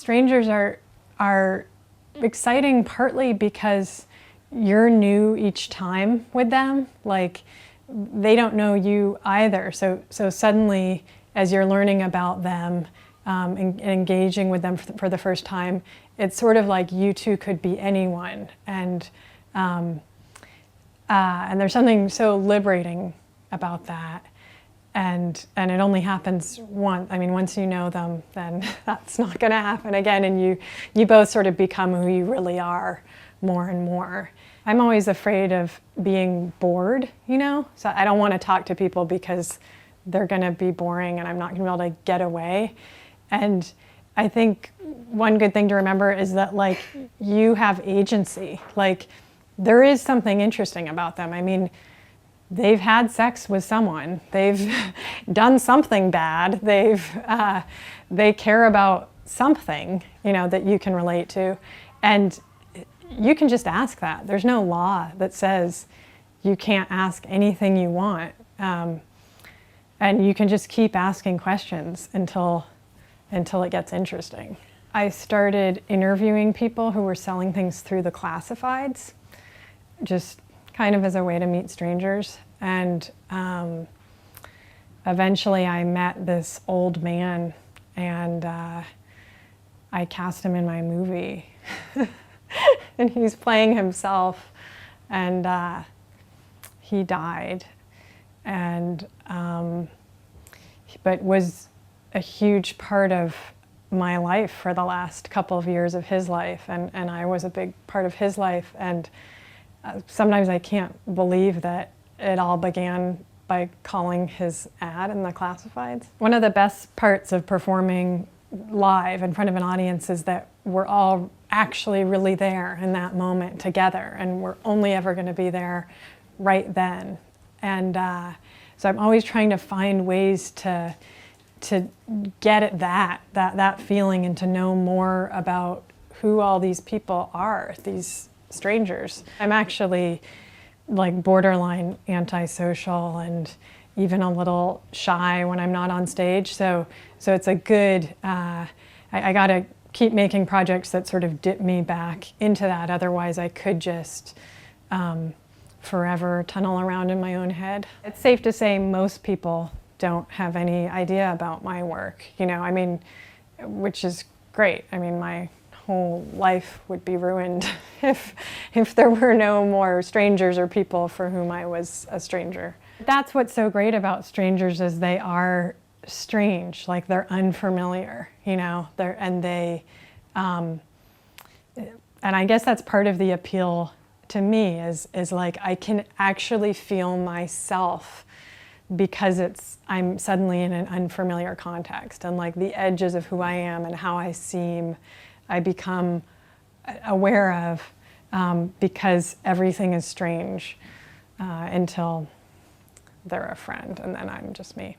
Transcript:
Strangers are exciting partly because you're new each time with them. Like, they don't know you either. So suddenly, as you're learning about them and engaging with them for the first time, it's sort of like you two could be anyone. And there's something so liberating about that. And it only happens once. I mean, once you know them, then that's not going to happen again. And you both sort of become who you really are more and more. I'm always afraid of being bored, you know? So I don't want to talk to people because they're going to be boring and I'm not going to be able to get away. And I think one good thing to remember is that, like, you have agency. Like, there is something interesting about them. I mean, they've had sex with someone. They've done something bad. They care about something, you know, that you can relate to. And you can just ask that. There's no law that says you can't ask anything you want. And you can just keep asking questions until it gets interesting. I started interviewing people who were selling things through the classifieds, just kind of as a way to meet strangers. And eventually I met this old man, and I cast him in my movie. And he's playing himself, and he died, and but was a huge part of my life for the last couple of years of his life, and I was a big part of his life. And sometimes I can't believe that it all began by calling his ad in the classifieds. One of the best parts of performing live in front of an audience is that we're all actually really there in that moment together, and we're only ever going to be there right then. And so I'm always trying to find ways to get at that feeling and to know more about who all these people are, these strangers. I'm actually like borderline antisocial and even a little shy when I'm not on stage. So it's a good, I gotta keep making projects that sort of dip me back into that. Otherwise I could just forever tunnel around in my own head. It's safe to say most people don't have any idea about my work, you know, I mean, which is great. I mean, my whole life would be ruined if there were no more strangers or people for whom I was a stranger. That's what's so great about strangers, is they are strange, like they're unfamiliar, you know, and I guess that's part of the appeal to me is like I can actually feel myself because I'm suddenly in an unfamiliar context, and like the edges of who I am and how I seem, I become aware of because everything is strange until they're a friend, and then I'm just me.